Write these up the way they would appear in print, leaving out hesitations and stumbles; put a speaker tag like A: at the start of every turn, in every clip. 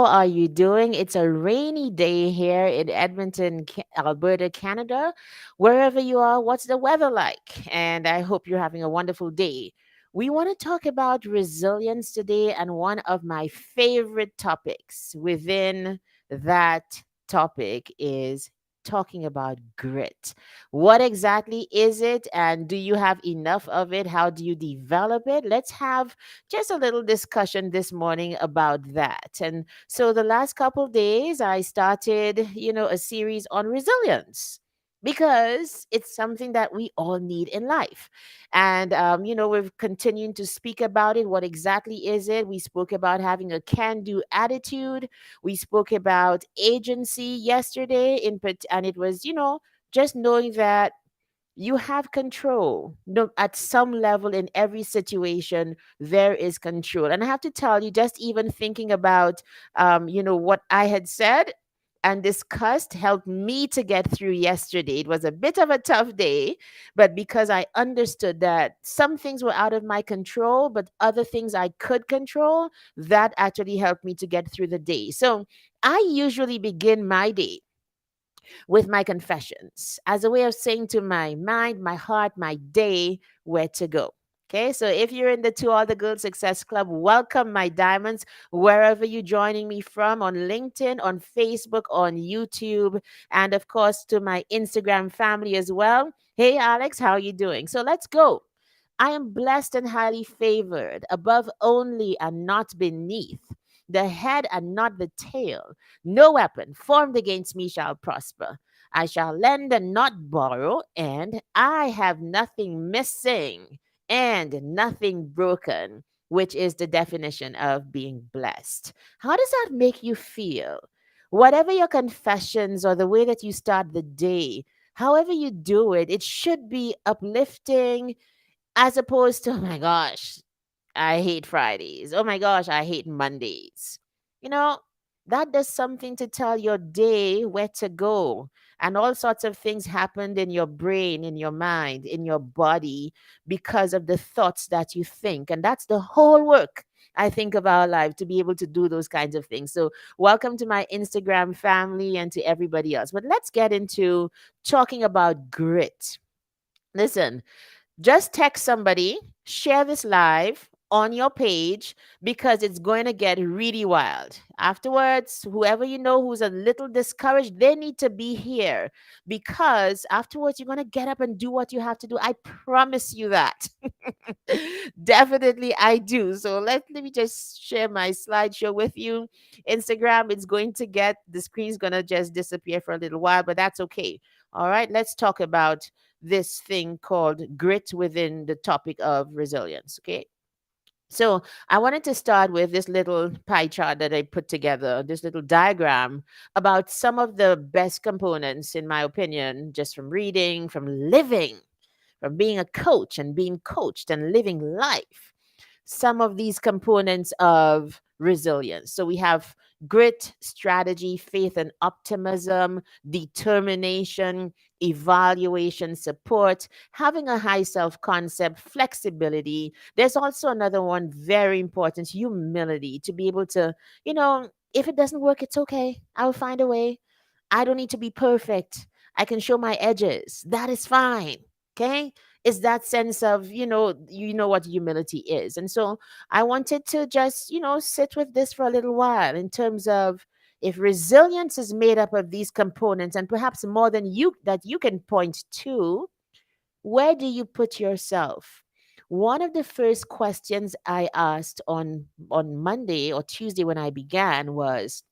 A: are you doing? It's a rainy day here in Edmonton, Alberta, Canada. Wherever you are, what's the weather like? And I hope you're having a wonderful day. We want to talk about resilience today, and one of my favorite topics within that topic is talking about grit. What exactly is it, and do you have enough of it? How do you develop it? Let's have just a little discussion this morning about that. And so the last couple days, I started, a series on resilience because it's something that we all need in life. And, we're continuing to speak about it. What exactly is it? We spoke about having a can do attitude. We spoke about agency yesterday, and it was, just knowing that you have control. No, at some level in every situation, there is control. And I have to tell you, just even thinking about, what I had said and discussed helped me to get through yesterday. It was a bit of a tough day, but because I understood that some things were out of my control, but other things I could control, that actually helped me to get through the day. So I usually begin my day with my confessions as a way of saying to my mind, my heart, my day, where to go. Okay, so if you're in the To All the Girls Success Club, welcome, my diamonds, wherever you're joining me from, on LinkedIn, on Facebook, on YouTube, and of course to my Instagram family as well. Hey, Alex, how are you doing? So let's go. I am blessed and highly favored, above only and not beneath, the head and not the tail. No weapon formed against me shall prosper. I shall lend and not borrow, and I have nothing missing and nothing broken, which is the definition of being blessed. How does that make you feel? Whatever your confessions or the way that you start the day, however you do it, it should be uplifting as opposed to, oh my gosh, I hate Fridays. Oh my gosh, I hate Mondays. You know, that does something to tell your day where to go. And all sorts of things happened in your brain, in your mind, in your body because of the thoughts that you think. And that's the whole work, I think, of our life, to be able to do those kinds of things. So, welcome to my Instagram family and to everybody else. But let's get into talking about grit. Listen, just text somebody, share this live on your page because it's going to get really wild. Afterwards, whoever you know who's a little discouraged, they need to be here because afterwards you're going to get up and do what you have to do. I promise you that. Definitely, I do. So let me just share my slideshow with you. Instagram, it's going to get the screen's going to just disappear for a little while, but that's okay. All right, let's talk about this thing called grit within the topic of resilience. Okay. So I wanted to start with this little pie chart that I put together, this little diagram about some of the best components, in my opinion, just from reading, from living, from being a coach and being coached and living life, some of these components of resilience. So we have grit, strategy, faith and optimism, determination, evaluation, support, having a high self concept, flexibility. There's also another one very important, humility, to be able to, if it doesn't work, it's okay. I'll find a way. I don't need to be perfect. I can show my edges. That is fine. Okay, is that sense of, what humility is. And so I wanted to just, sit with this for a little while in terms of, if resilience is made up of these components and perhaps more than you that you can point to, where do you put yourself? One of the first questions I asked on Monday or Tuesday when I began was,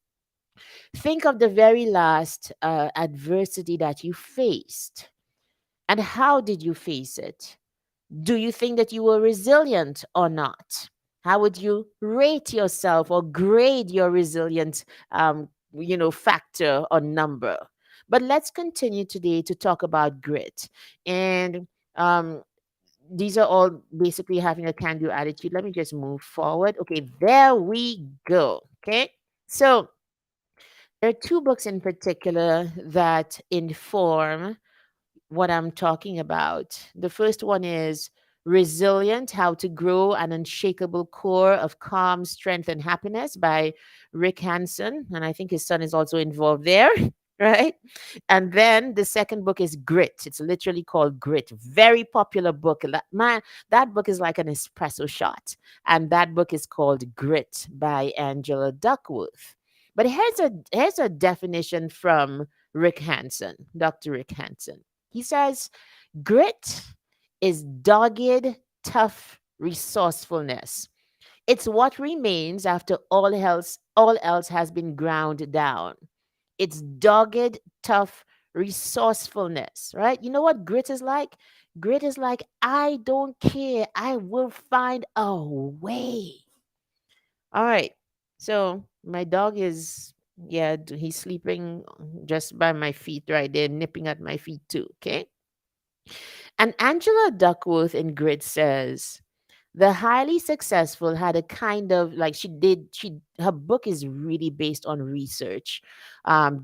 A: think of the very last adversity that you faced, and how did you face it? Do you think that you were resilient or not? How would you rate yourself or grade your resilient, factor or number? But let's continue today to talk about grit. And these are all basically having a can do attitude. Let me just move forward. Okay, there we go. Okay. So there are two books in particular that inform what I'm talking about. The first one is Resilient: How to Grow an Unshakable Core of Calm, Strength, and Happiness by Rick Hansen. And I think his son is also involved there, right? And then the second book is Grit. It's literally called Grit. Very popular book. Man, that book is like an espresso shot. And that book is called Grit by Angela Duckworth. But here's a definition from Rick Hansen, Dr. Rick Hansen. He says, grit is dogged, tough resourcefulness. It's what remains after all else has been ground down. It's dogged, tough resourcefulness, right? You know what grit is like? Grit is like, I don't care. I will find a way. All right. So my dog is, yeah, he's sleeping just by my feet right there, nipping at my feet too. Okay. And Angela Duckworth in Grit says, the highly successful had a kind of like her book is really based on research,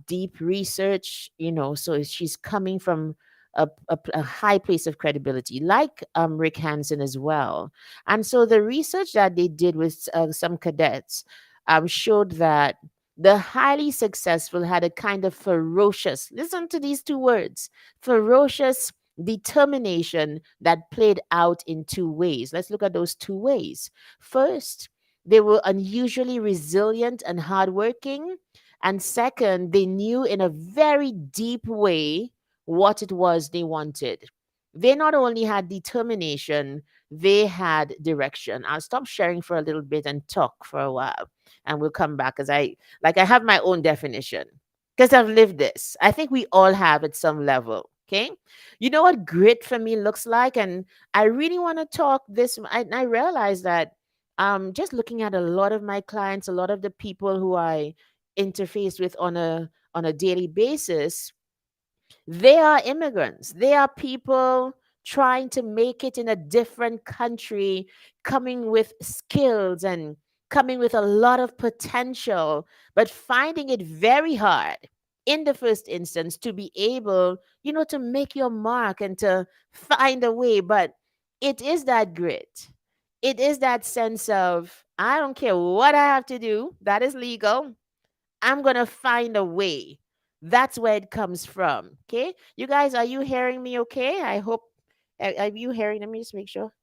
A: deep research, so she's coming from a high place of credibility, like Rick Hansen as well. And so the research that they did with some cadets showed that the highly successful had a kind of ferocious, listen to these two words, ferocious determination that played out in two ways. Let's look at those two ways. First, they were unusually resilient and hardworking. And second, they knew in a very deep way what it was they wanted. They not only had determination, they had direction. I'll stop sharing for a little bit and talk for a while, and we'll come back because I have my own definition because I've lived this. I think we all have at some level. Okay. You know what grit for me looks like? And I really want to talk this. I realize that just looking at a lot of my clients, a lot of the people who I interface with on a daily basis, they are immigrants. They are people trying to make it in a different country, coming with skills and coming with a lot of potential, but finding it very hard in the first instance to be able, to make your mark and to find a way. But it is that grit. It is that sense of, I don't care what I have to do, that is legal. I'm going to find a way. That's where it comes from. Okay. You guys, are you hearing me okay? I hope. Are you hearing? Let me just make sure.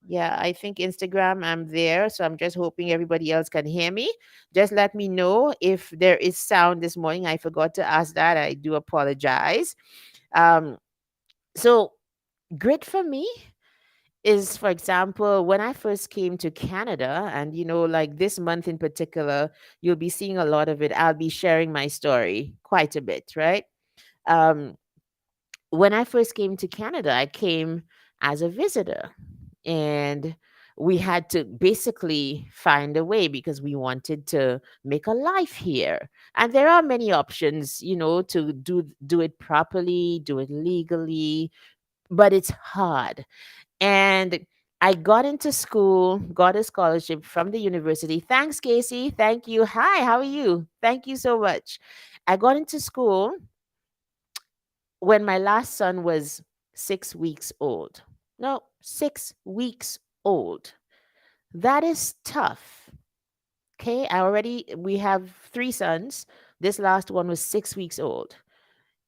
A: Yeah, I think Instagram, I'm there. So I'm just hoping everybody else can hear me. Just let me know if there is sound this morning. I forgot to ask that. I do apologize. Um, so, grit for me is, for example, when I first came to Canada, and like this month in particular, you'll be seeing a lot of it. I'll be sharing my story quite a bit, right? Um, when I first came to Canada, I came as a visitor, and we had to basically find a way because we wanted to make a life here. And there are many options, to do it properly, do it legally, but it's hard. And I got into school, got a scholarship from the university. Thanks, Casey. Thank you. Hi, how are you? Thank you so much. I got into school when my last son was 6 weeks old. No, 6 weeks old. That is tough. Okay, we have three sons. This last one was 6 weeks old.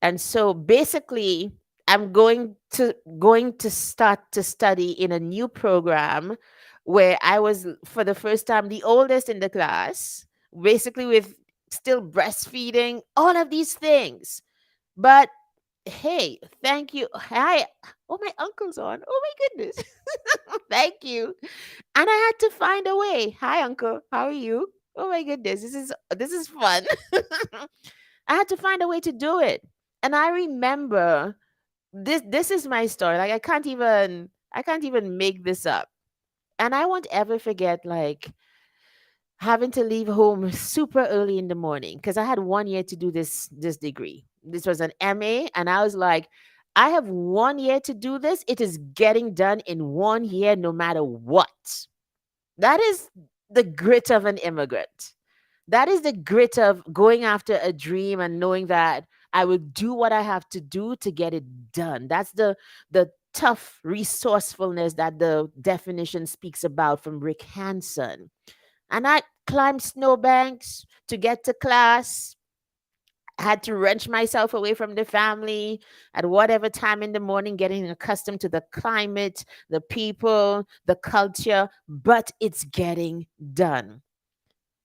A: And so basically, I'm going to start to study in a new program where I was for the first time the oldest in the class, basically with still breastfeeding, all of these things. But hey, thank you. Hi. Oh, my uncle's on. Oh my goodness. Thank you. And I had to find a way. Hi, uncle. How are you? Oh my goodness. This is fun. I had to find a way to do it. And I remember this is my story. Like I can't even make this up. And I won't ever forget like having to leave home super early in the morning because I had 1 year to do this degree. This was an MA, and I was like, I have 1 year to do this. It is getting done in 1 year, no matter what. That is the grit of an immigrant. That is the grit of going after a dream and knowing that I will do what I have to do to get it done. That's the tough resourcefulness that the definition speaks about from Rick Hansen. And I climbed snowbanks to get to class, had to wrench myself away from the family at whatever time in the morning, getting accustomed to the climate, the people, the culture, but it's getting done.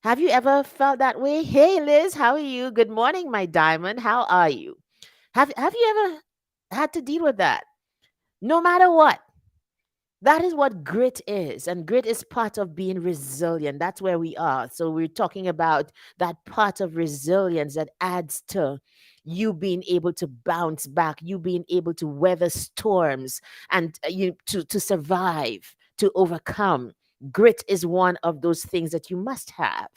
A: Have you ever felt that way? Hey, Liz, how are you? Good morning, my diamond. How are you? Have you ever had to deal with that? No matter what, that is what grit is. And grit is part of being resilient. That's where we are. So we're talking about that part of resilience that adds to you being able to bounce back, you being able to weather storms and you to survive, to overcome. Grit is one of those things that you must have.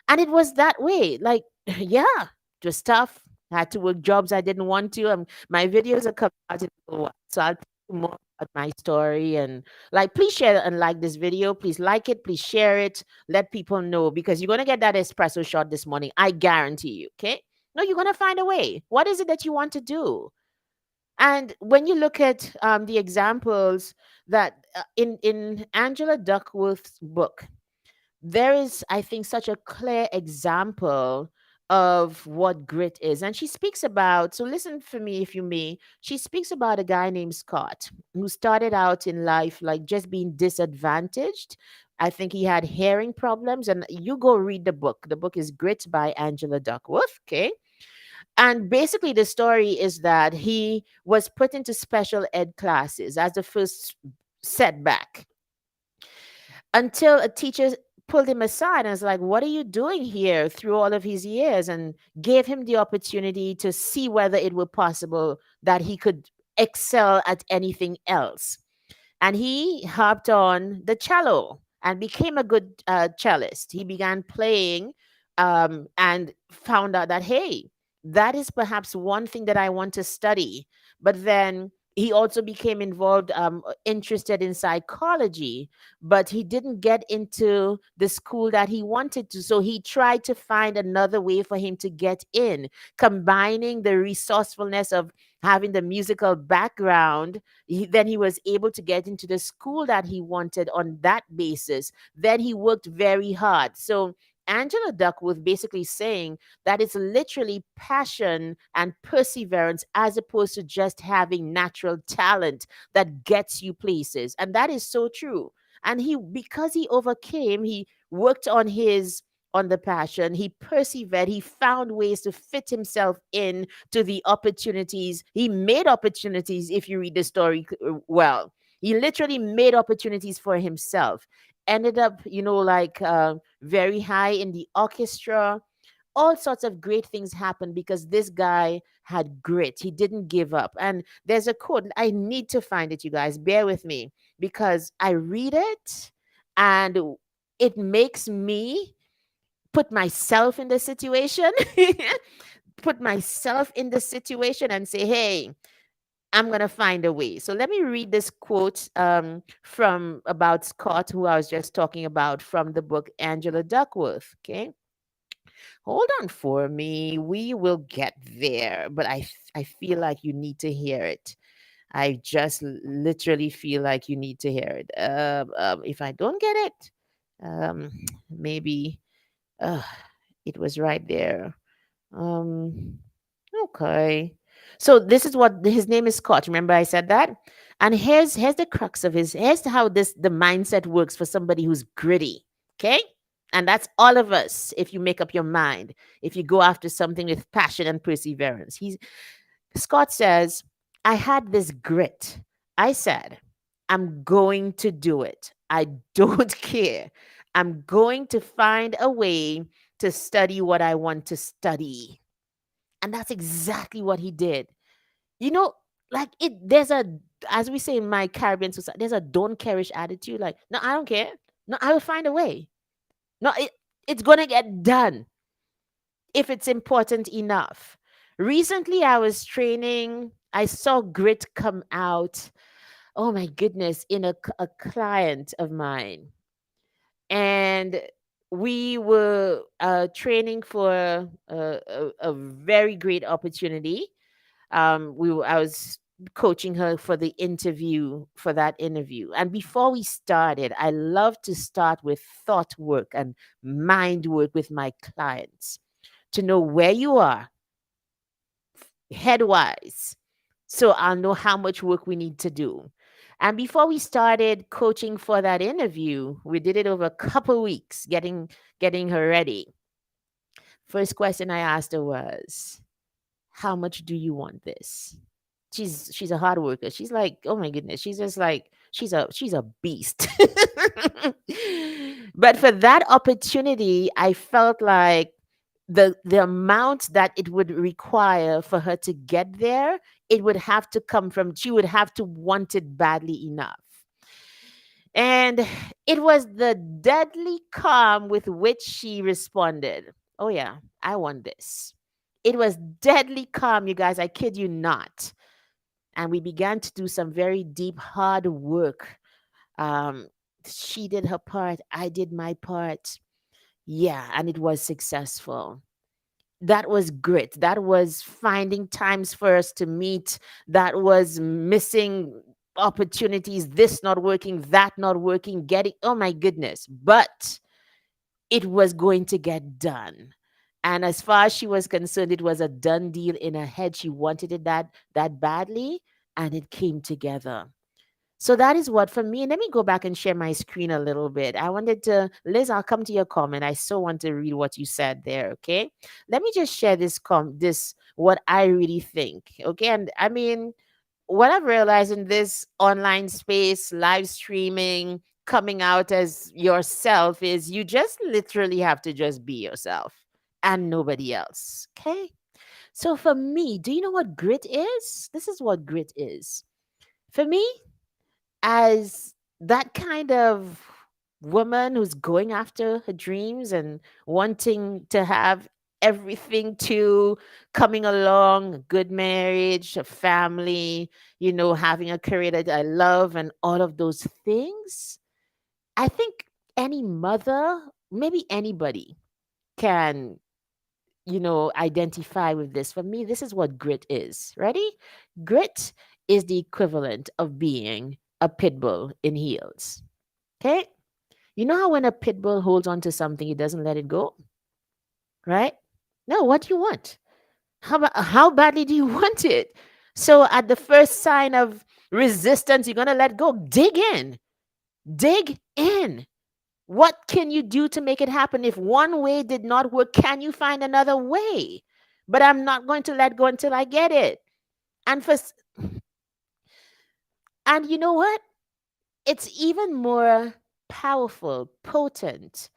A: And it was that way. Like, yeah, it was tough. I had to work jobs I didn't want to. My videos are coming out in a little while, so I'll tell you more about my story. And like, please share and like this video. Please like it. Please share it. Let people know because you're gonna get that espresso shot this morning. I guarantee you. Okay? No, you're gonna find a way. What is it that you want to do? And when you look at the examples that in Angela Duckworth's book, there is, I think, such a clear example of what grit is. And she speaks about, so listen for me if you may, she speaks about a guy named Scott who started out in life like just being disadvantaged. I think he had hearing problems. And you go read the book. The book is Grit by Angela Duckworth. Okay. And basically, the story is that he was put into special ed classes as the first setback until a teacher pulled him aside and was like, "What are you doing here through all of his years?" and gave him the opportunity to see whether it were possible that he could excel at anything else. And he harped on the cello and became a good cellist. He began playing and found out that, hey, that is perhaps one thing that I want to study. But then he also became involved, interested in psychology, but he didn't get into the school that he wanted to. So he tried to find another way for him to get in, combining the resourcefulness of having the musical background. Then he was able to get into the school that he wanted on that basis. Then he worked very hard. So Angela Duckworth basically saying that it's literally passion and perseverance as opposed to just having natural talent that gets you places. And that is so true. And he, because he overcame, he worked on the passion, he persevered, he found ways to fit himself in to the opportunities. He made opportunities, if you read the story well. He literally made opportunities for himself. Ended up, like very high in the orchestra. All sorts of great things happened because this guy had grit. He didn't give up. And there's a quote, I need to find it, you guys. Bear with me because I read it and it makes me put myself in the situation, put myself in the situation and say, hey, I'm going to find a way. So let me read this quote from about Scott, who I was just talking about from the book Angela Duckworth. Okay. Hold on for me. We will get there, but I feel like you need to hear it. I just literally feel like you need to hear it. If I don't get it, um, maybe uh, it was right there. Um, okay. So this is what his name is Scott. Remember I said that? And here's the crux of here's how the mindset works for somebody who's gritty. Okay? And that's all of us if you make up your mind, if you go after something with passion and perseverance. Scott says, I had this grit. I said, I'm going to do it. I don't care. I'm going to find a way to study what I want to study. And that's exactly what he did. You know, like there's as we say in my Caribbean society, there's a don't careish attitude. Like, no, I don't care. No, I will find a way. No, it's going to get done if it's important enough. Recently, I was training, I saw grit come out. Oh my goodness, in a client of mine. And we were training for a very great opportunity. I was coaching her for the interview, for that interview. And before we started, I love to start with thought work and mind work with my clients to know where you are headwise. So I'll know how much work we need to do. And before we started coaching for that interview, we did it over a couple weeks, getting her ready. First question I asked her was, how much do you want this? She's a hard worker. She's like, oh my goodness, she's just like she's a beast. But for that opportunity, I felt like the amount that it would require for her to get there, it would have to come from, she would have to want it badly enough. And it was the deadly calm with which she responded. Oh, yeah, I want this. It was deadly calm, you guys. I kid you not. And we began to do some very deep, hard work. Um, she did her part, I did my part. Yeah, and it was successful. That was grit. That was finding times for us to meet. That was missing opportunities, this not working, that not working, getting, oh my goodness. But it was going to get done. And as far as she was concerned, it was a done deal in her head. She wanted it that badly, and it came together. So that is what for me. And let me go back and share my screen a little bit. I wanted to, Liz, I'll come to your comment. I so want to read what you said there. Okay. Let me just share this, what I really think. Okay. And I mean, what I've realized in this online space, live streaming, coming out as yourself is you just literally have to just be yourself and nobody else. Okay. So for me, do you know what grit is? This is what grit is. For me, as that kind of woman who's going after her dreams and wanting to have everything to coming along, a good marriage, a family, having a career that I love and all of those things. I think any mother, maybe anybody can, identify with this. For me, this is what grit is. Ready? Grit is the equivalent of being a pit bull in heels. Okay? You know how when a pit bull holds on to something, it doesn't let it go, right? No, what do you want? How badly do you want it? So at the first sign of resistance, you're gonna let go. Dig in. Dig in. What can you do to make it happen? If one way did not work, can you find another way? But I'm not going to let go until I get it. And and you know what? It's even more powerful, potent,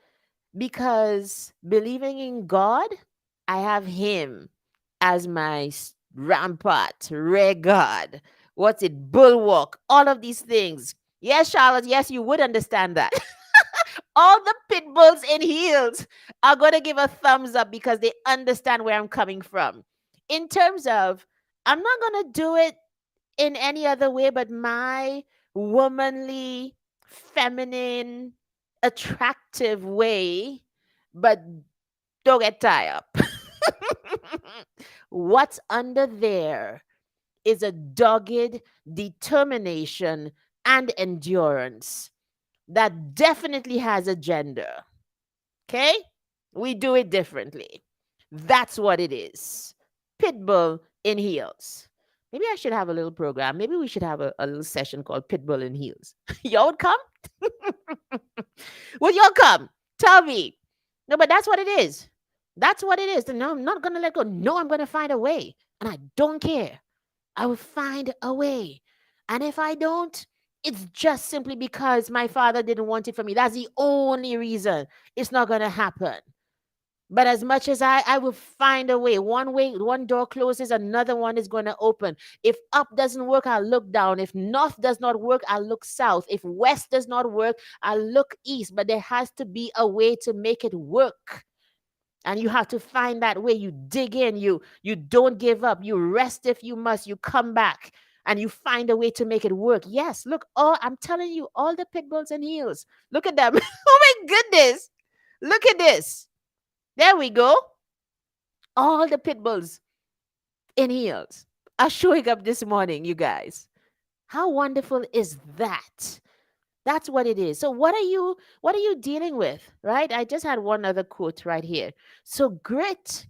A: because believing in God, I have Him as my rampart, rear guard. What's it? Bulwark, all of these things. Yes, Charlotte, yes, you would understand that. All the pit bulls in heels are going to give a thumbs up because they understand where I'm coming from. In terms of, I'm not going to do it in any other way but my womanly, feminine, attractive way, but don't get tied up. What's under there is a dogged determination and endurance that definitely has a gender. Okay? We do it differently. That's what it is. Pitbull in heels. Maybe I should have a little program. Maybe we should have a little session called Pitbull in Heels. Y'all would come? Would y'all come? Tell me. No, but that's what it is. That's what it is. No, I'm not going to let go. No, I'm going to find a way. And I don't care. I will find a way. And if I don't, it's just simply because my father didn't want it for me. That's the only reason it's not going to happen. But as much as I will find a way, one door closes, another one is going to open. If up doesn't work, I'll look down. If north does not work, I'll look south. If west does not work, I'll look east. But there has to be a way to make it work. And you have to find that way. You dig in, you don't give up, you rest if you must, you come back and you find a way to make it work. Yes, look, I'm telling you, all the pit bulls and heels. Look at them. Oh my goodness. Look at this. There we go. All the pit bulls in heels. are showing up this morning, you guys. How wonderful is that? That's what it is. So what are you dealing with, right? I just had one other quote right here. So grit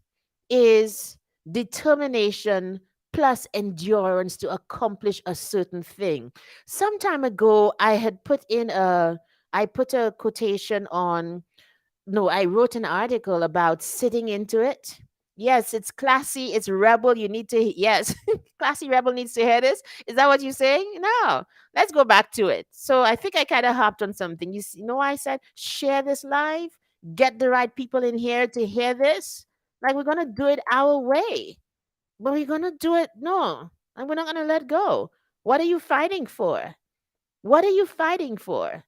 A: is determination plus endurance to accomplish a certain thing. Some time ago I put a quotation on no, I wrote an article about sitting into it. Yes, it's classy, it's rebel. You need to, yes, classy rebel needs to hear this. Is that what you're saying? No, let's go back to it. So I think I kind of hopped on something. You know, why I said share this live, get the right people in here to hear this. Like we're going to do it our way, but we're going to do it. No, and we're not going to let go. What are you fighting for? What are you fighting for?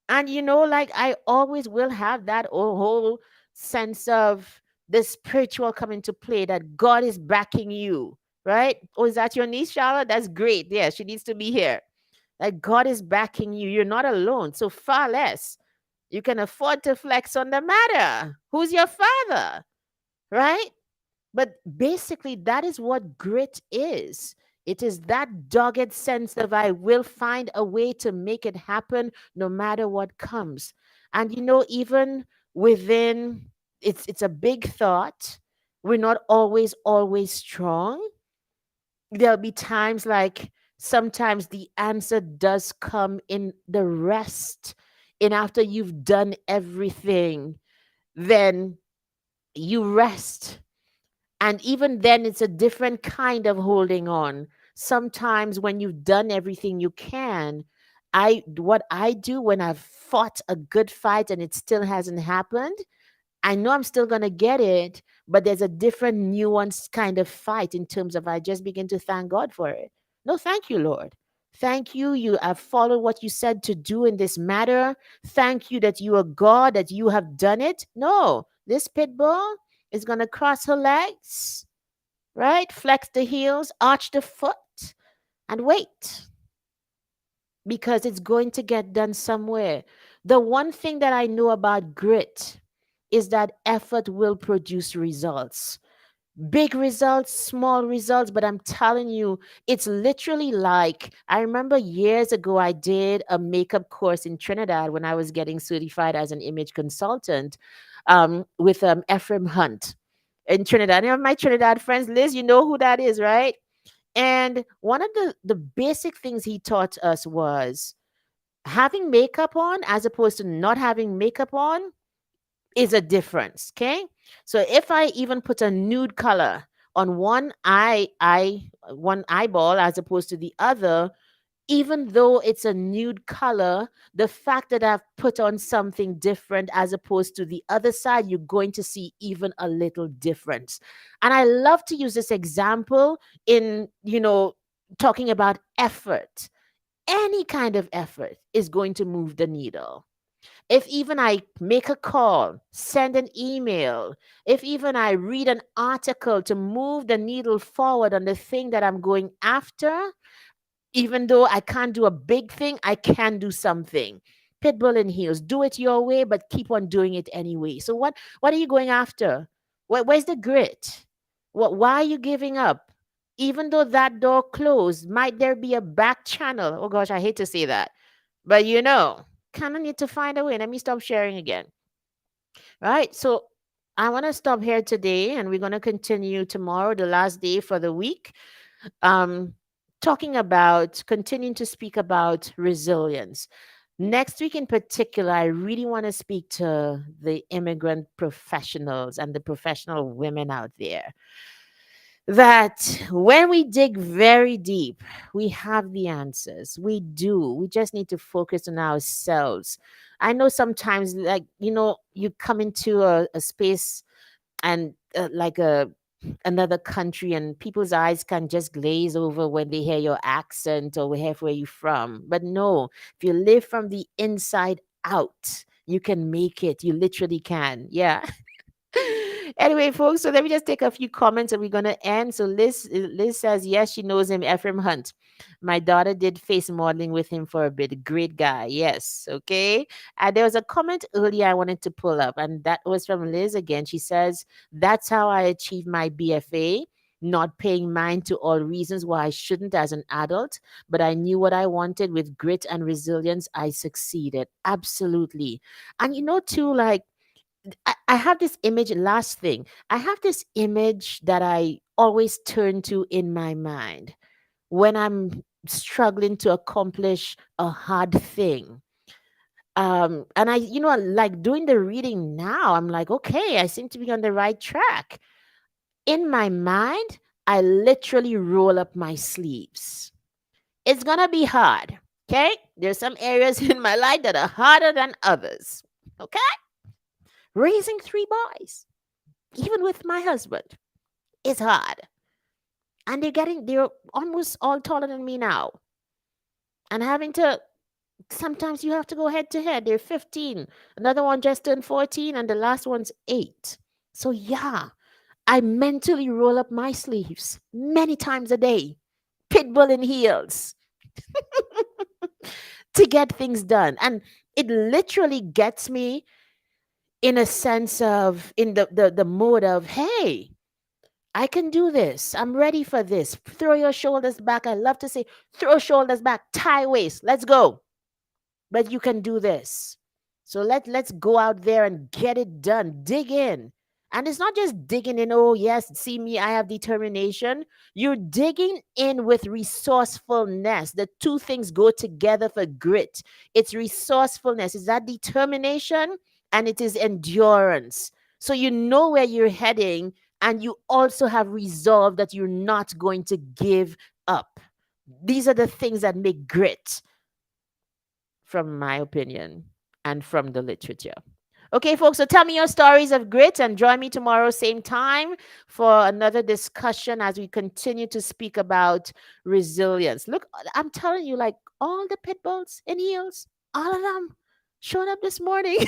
A: And like I always will have that whole sense of the spiritual come into play that God is backing you, right? Oh, is that your niece, Charlotte? That's great. Yeah, she needs to be here. Like God is backing you. You're not alone. So far less. You can afford to flex on the matter. Who's your father? Right? But basically, that is what grit is. It is that dogged sense of I will find a way to make it happen no matter what comes. And even within it's a big thought. We're not always strong. There'll be times like sometimes the answer does come in the rest. And after you've done everything, then you rest, and even then, it's a different kind of holding on. Sometimes when you've done everything you can, what I do when I've fought a good fight and it still hasn't happened, I know I'm still gonna get it, but there's a different nuanced kind of fight in terms of I just begin to thank God for it. No, thank you, Lord. Thank you. You have followed what you said to do in this matter. Thank you that you are God, that you have done it. No, this pit bull is gonna cross her legs, right? Flex the heels, arch the foot, and wait because it's going to get done somewhere. The one thing that I know about grit is that effort will produce results. Big results, small results, but I'm telling you, it's literally like I remember years ago, I did a makeup course in Trinidad when I was getting certified as an image consultant with Ephraim Hunt in Trinidad. Any of my Trinidad friends, Liz, you know who that is, right? And one of the basic things he taught us was having makeup on as opposed to not having makeup on is a difference. Okay. So if I even put a nude color on one eyeball as opposed to the other, even though it's a nude color, the fact that I've put on something different as opposed to the other side, you're going to see even a little difference. And I love to use this example in, talking about effort. Any kind of effort is going to move the needle. If even I make a call, send an email, if even I read an article to move the needle forward on the thing that I'm going after, even though I can't do a big thing, I can do something. Pitbull in heels. Do it your way, but keep on doing it anyway. So what are you going after? Where's the grit? Why are you giving up? Even though that door closed, might there be a back channel? Oh gosh, I hate to say that. But kind of need to find a way. Let me stop sharing again. Right? So I want to stop here today and we're going to continue tomorrow, the last day for the week, um, talking about, continuing to speak about resilience. Next week, in particular, I really want to speak to the immigrant professionals and the professional women out there. That when we dig very deep, we have the answers. We do. We just need to focus on ourselves. I know sometimes, like, you come into a space and like another country and people's eyes can just glaze over when they hear your accent or hear where you're from. But no, if you live from the inside out, you can make it. You literally can. Yeah. Anyway, folks, so let me just take a few comments and we're going to end. So Liz says, yes, she knows him, Ephraim Hunt. My daughter did face modeling with him for a bit. Great guy. Yes. Okay. And there was a comment earlier I wanted to pull up, and that was from Liz again. She says, that's how I achieved my BFA. not paying mind to all reasons why I shouldn't as an adult, but I knew what I wanted. With grit and resilience, I succeeded. Absolutely. And too, like, I have this image, last thing, I have this image that I always turn to in my mind when I'm struggling to accomplish a hard thing. And like doing the reading now, I'm like, okay, I seem to be on the right track. In my mind, I literally roll up my sleeves. It's gonna be hard. Okay. There's some areas in my life that are harder than others. Okay. Raising three boys, even with my husband, is hard. And they're almost all taller than me now. And having to, sometimes you have to go head to head. They're 15. Another one just turned 14, and the last one's 8. So, yeah, I mentally roll up my sleeves many times a day, pitbull in heels, to get things done. And it literally gets me in a sense of, in the mode of, hey, I can do this. I'm ready for this. Throw your shoulders back. I love to say, throw shoulders back, tie waist. Let's go. But you can do this. So let's go out there and get it done. Dig in. And it's not just digging in, oh yes, see me, I have determination. You're digging in with resourcefulness. The two things go together for grit. It's resourcefulness, it's that determination, and it is endurance. So you know where you're heading, and you also have resolve that you're not going to give up. These are the things that make grit, from my opinion and from the literature. Okay, folks, so tell me your stories of grit and join me tomorrow, same time, for another discussion as we continue to speak about resilience. Look, I'm telling you, like, all the pit bulls in heels, all of them showed up this morning.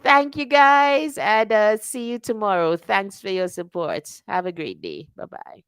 A: Thank you, guys, and see you tomorrow. Thanks for your support. Have a great day. Bye bye.